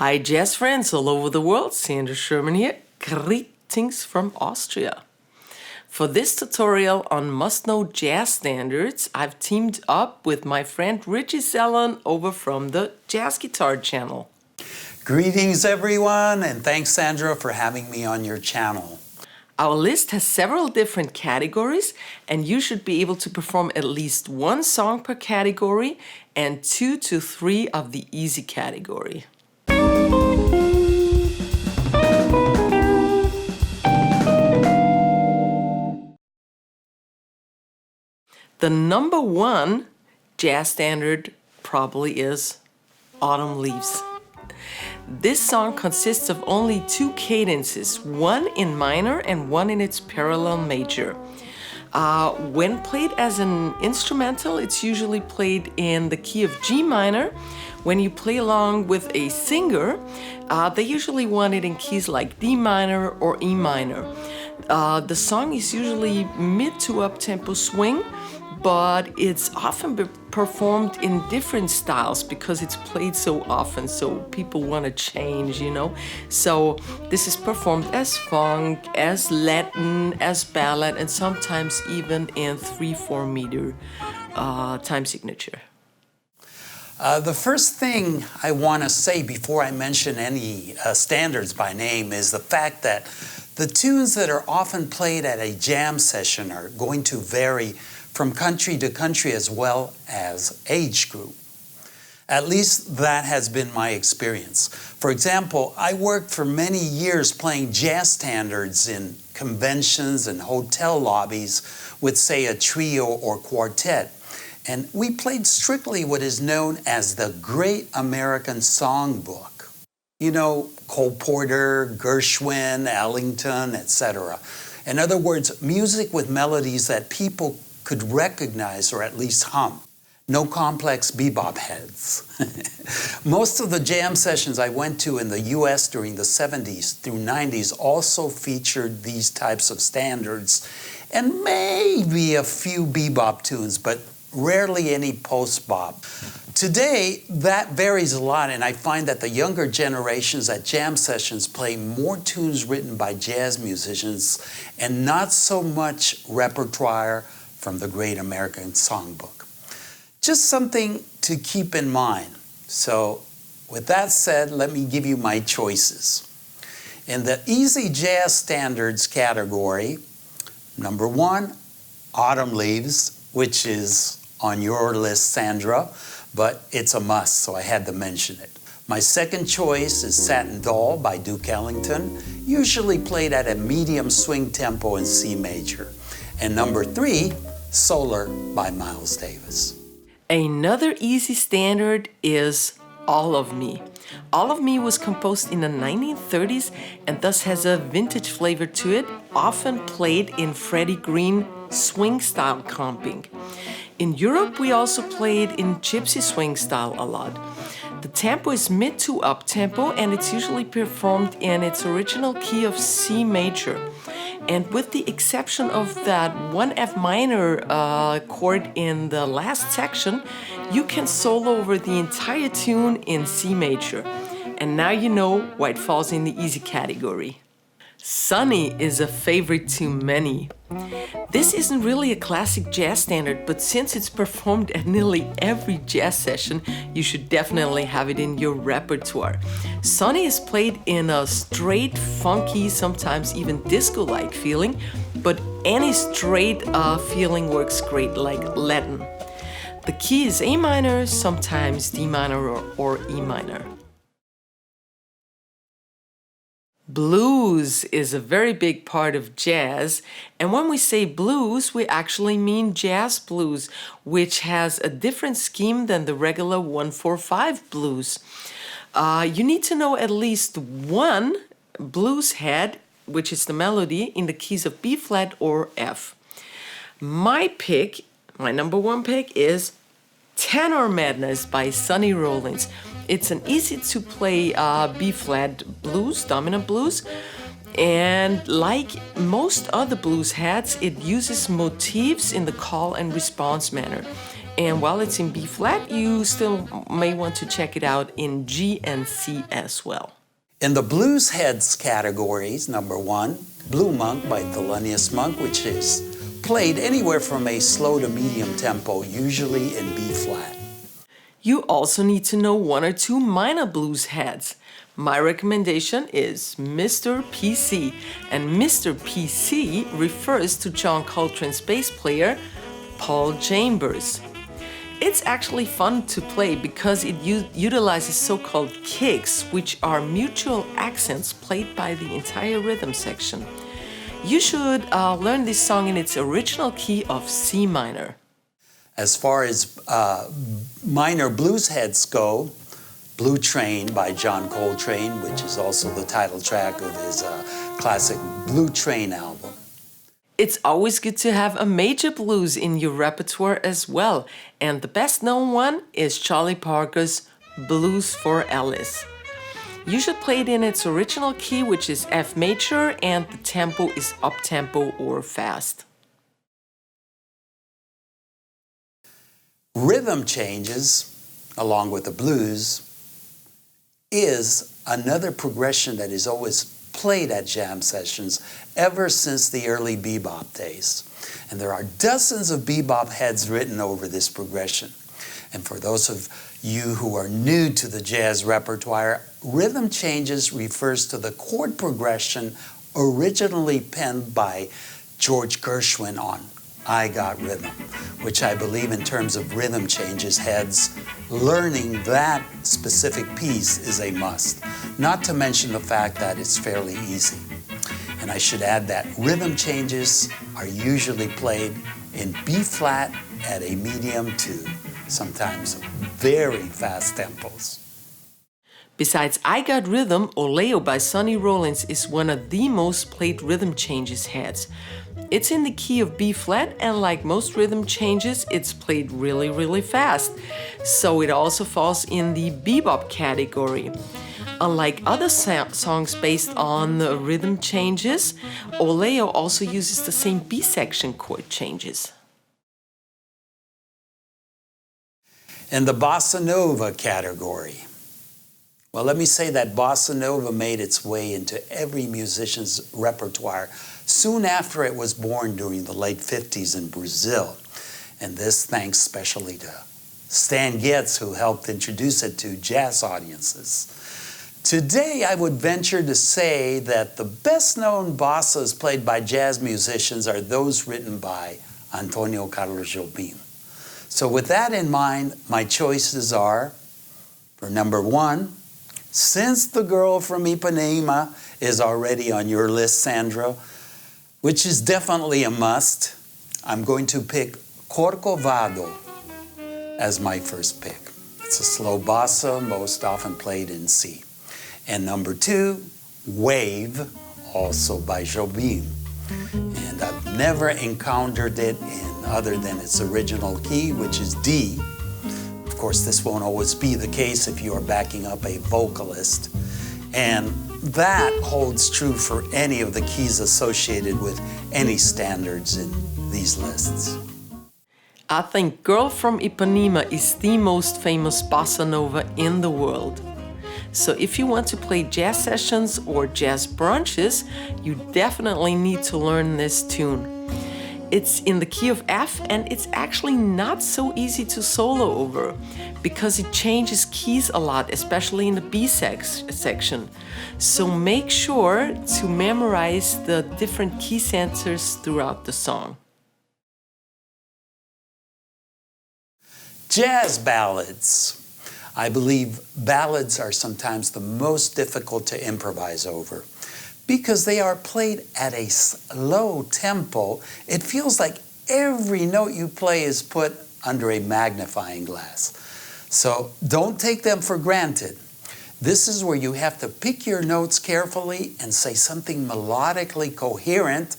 Hi jazz friends all over the world, Sandra Sherman here, greetings from Austria. For this tutorial on must-know jazz standards, I've teamed up with my friend Richie Zellon over from the Jazz Guitar channel. Greetings everyone, and thanks Sandra for having me on your channel. Our list has several different categories, and you should be able to perform at least one song per category and 2 to 3 of the easy category. The number one jazz standard probably is Autumn Leaves. This song consists of only 2 cadences, one in minor and one in its parallel major. When played as an instrumental, it's usually played in the key of G minor. When you play along with a singer, they usually want it in keys like D minor or E minor. The song is usually mid to up-tempo swing, but it's often performed in different styles because it's played so often, so people want to change, you know. So this is performed as funk, as Latin, as ballad, and sometimes even in 3/4 meter time signature. The first thing I want to say before I mention any standards by name is the fact that the tunes that are often played at a jam session are going to vary from country to country as well as age group. At least that has been my experience. For example, I worked for many years playing jazz standards in conventions and hotel lobbies with, say, a trio or quartet. And we played strictly what is known as the Great American Songbook. You know, Cole Porter, Gershwin, Ellington, etc. In other words, music with melodies that people could recognize or at least hum. No complex bebop heads. Most of the jam sessions I went to in the US during the 70s through 90s also featured these types of standards and maybe a few bebop tunes, but rarely any post-bop. Today, that varies a lot, and I find that the younger generations at jam sessions play more tunes written by jazz musicians and not so much repertoire from the Great American Songbook. Just something to keep in mind. So, with that said, let me give you my choices. In the easy jazz standards category, number 1, Autumn Leaves, which is on your list, Sandra, but it's a must, so I had to mention it. My second choice is Satin Doll by Duke Ellington, usually played at a medium swing tempo in C major. And number 3, Solar by Miles Davis. Another easy standard is All of Me. All of Me was composed in the 1930s and thus has a vintage flavor to it, often played in Freddie Green swing style comping. In Europe, we also played in gypsy swing style a lot. The tempo is mid to up tempo and it's usually performed in its original key of C major. And with the exception of that one F minor chord in the last section, you can solo over the entire tune in C major. And now you know why it falls in the easy category. Sunny is a favorite to many. This isn't really a classic jazz standard, but since it's performed at nearly every jazz session, you should definitely have it in your repertoire. Sunny is played in a straight, funky, sometimes even disco-like feeling, but any straight feeling works great, like Latin. The key is A minor, sometimes D minor or E minor. Blues is a very big part of jazz, and when we say blues, we actually mean jazz blues, which has a different scheme than the regular 1/4/5 blues. You need to know at least one blues head, which is the melody, in the keys of B flat or F. My number 1 pick is Tenor Madness by Sonny Rollins. It's an easy to play B-flat blues, dominant blues, and like most other blues heads, it uses motifs in the call and response manner. And while it's in B flat, you still may want to check it out in G and C as well. In the blues heads categories, number 1, Blue Monk by Thelonious Monk, which is played anywhere from a slow to medium tempo, usually in B flat. You also need to know 1 or 2 minor blues heads. My recommendation is Mr. PC, and Mr. PC refers to John Coltrane's bass player, Paul Chambers. It's actually fun to play because it utilizes so-called kicks, which are mutual accents played by the entire rhythm section. You should learn this song in its original key of C minor. As far as minor blues heads go, Blue Train by John Coltrane, which is also the title track of his classic Blue Train album. It's always good to have a major blues in your repertoire as well, and the best known one is Charlie Parker's Blues for Alice. You should play it in its original key, which is F major, and the tempo is up-tempo or fast. Rhythm changes, along with the blues, is another progression that is always played at jam sessions ever since the early bebop days. And there are dozens of bebop heads written over this progression. And for those of you who are new to the jazz repertoire, rhythm changes refers to the chord progression originally penned by George Gershwin on I Got Rhythm, which I believe in terms of rhythm changes heads, learning that specific piece is a must, not to mention the fact that it's fairly easy. And I should add that rhythm changes are usually played in B flat at a medium to sometimes very fast tempos. Besides I Got Rhythm, Oleo by Sonny Rollins is one of the most played rhythm changes heads. It's in the key of B flat, and like most rhythm changes, it's played really fast. So it also falls in the bebop category. Unlike other songs based on the rhythm changes, Oleo also uses the same B section chord changes. In the bossa nova category, well, let me say that bossa nova made its way into every musician's repertoire soon after it was born during the late 50s in Brazil. And this thanks especially to Stan Getz, who helped introduce it to jazz audiences. Today, I would venture to say that the best-known bossas played by jazz musicians are those written by Antonio Carlos Jobim. So with that in mind, my choices are, for number 1, since the girl from Ipanema is already on your list, Sandra, which is definitely a must, I'm going to pick Corcovado as my first pick. It's a slow bossa, most often played in C. And number 2, Wave, also by Jobim. And I've never encountered it in other than its original key, which is D. Of course, this won't always be the case if you are backing up a vocalist. And that holds true for any of the keys associated with any standards in these lists. I think Girl from Ipanema is the most famous bossa nova in the world. So if you want to play jazz sessions or jazz brunches, you definitely need to learn this tune. It's in the key of F, and it's actually not so easy to solo over because it changes keys a lot, especially in the B section. So make sure to memorize the different key centers throughout the song. Jazz ballads. I believe ballads are sometimes the most difficult to improvise over because they are played at a slow tempo. It feels like every note you play is put under a magnifying glass. So don't take them for granted. This is where you have to pick your notes carefully and say something melodically coherent,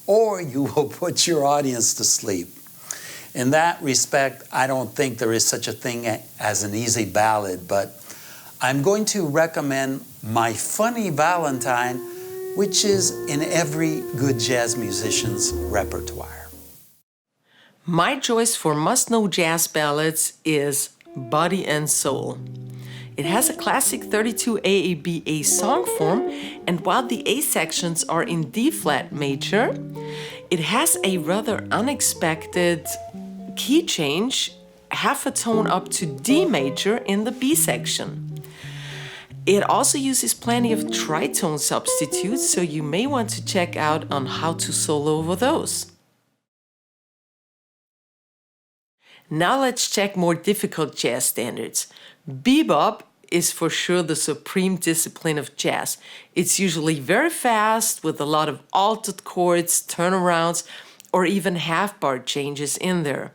or you will put your audience to sleep. In that respect, I don't think there is such a thing as an easy ballad, but I'm going to recommend My Funny Valentine, which is in every good jazz musician's repertoire. My choice for must-know jazz ballads is Body and Soul. It has a classic 32 AABA song form, and while the A sections are in D-flat major, it has a rather unexpected key change, half a tone up to D major in the B section. It also uses plenty of tritone substitutes, so you may want to check out on how to solo over those. Now let's check more difficult jazz standards. Bebop is for sure the supreme discipline of jazz. It's usually very fast with a lot of altered chords, turnarounds, or even half-bar changes in there.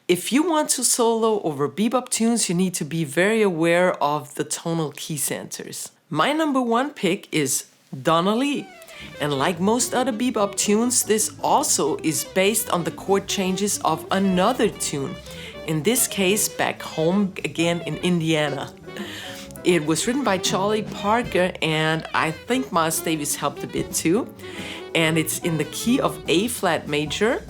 If you want to solo over bebop tunes, you need to be very aware of the tonal key centers. My number one pick is Donnelly. And like most other bebop tunes, this also is based on the chord changes of another tune. In this case, Back Home Again in Indiana. It was written by Charlie Parker, and I think Miles Davis helped a bit too. And it's in the key of A flat major.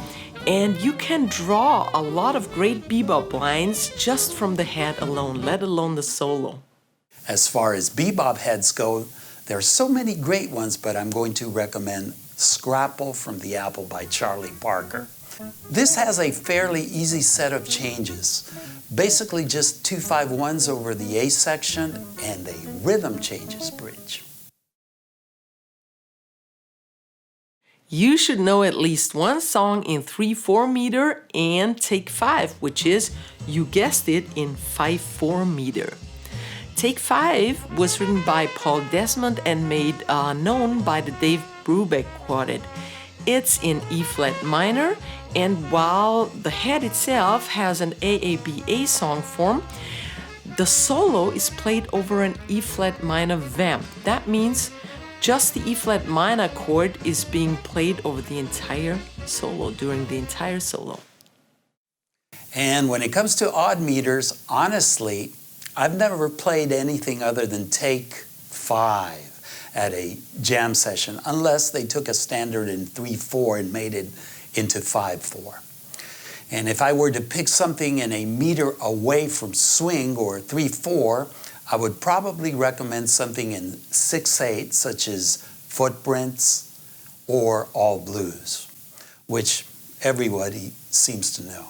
And you can draw a lot of great bebop lines just from the head alone, let alone the solo. As far as bebop heads go, there are so many great ones, but I'm going to recommend Scrapple from the Apple by Charlie Parker. This has a fairly easy set of changes. Basically just 2-5-1s over the A section and a rhythm changes bridge. You should know at least one song in 3/4 meter and take 5, which is, you guessed it, in 5/4 meter. Take 5 was written by Paul Desmond and made known by the Dave Brubeck Quartet. It's in E flat minor, and while the head itself has an AABA song form, the solo is played over an E flat minor vamp. That means just the E flat minor chord is being played over the entire solo, during the entire solo. And when it comes to odd meters, honestly, I've never played anything other than take 5 at a jam session, unless they took a standard in 3/4 and made it into 5/4. And if I were to pick something in a meter away from swing or 3/4, I would probably recommend something in 6/8, such as Footprints or All Blues, which everybody seems to know.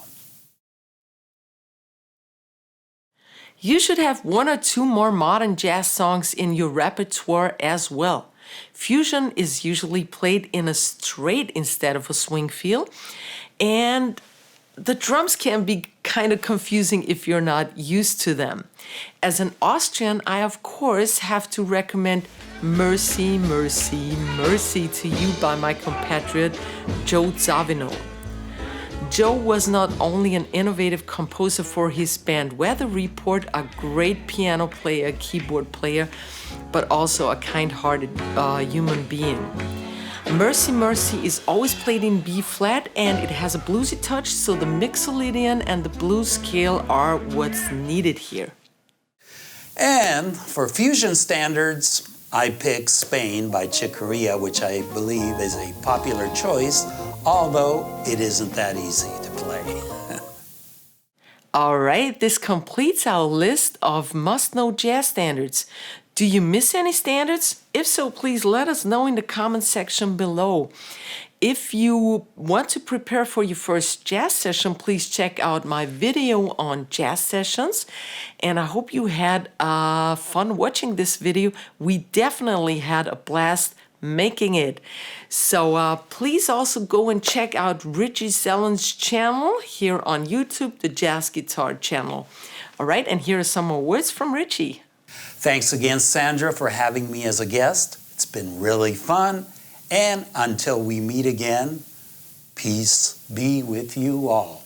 You should have 1 or 2 more modern jazz songs in your repertoire as well. Fusion is usually played in a straight instead of a swing feel, and the drums can be kind of confusing if you're not used to them. As an Austrian, I of course have to recommend Mercy, Mercy, Mercy to You by my compatriot Joe Zawinul. Joe was not only an innovative composer for his band Weather Report, a great piano player, keyboard player, but also a kind-hearted human being. Mercy, Mercy is always played in B flat, and it has a bluesy touch, so the mixolydian and the blues scale are what's needed here. And for fusion standards, I pick Spain by Chick Corea, which I believe is a popular choice, although it isn't that easy to play. All right, this completes our list of must-know jazz standards. Do you miss any standards? If so, please let us know in the comment section below. If you want to prepare for your first jazz session, please check out my video on jazz sessions. And I hope you had fun watching this video. We definitely had a blast making it. So please also go and check out Richie Zellon's channel here on YouTube, the Jazz Guitar channel. All right, and here are some more words from Richie. Thanks again, Sandra, for having me as a guest. It's been really fun. And until we meet again, peace be with you all.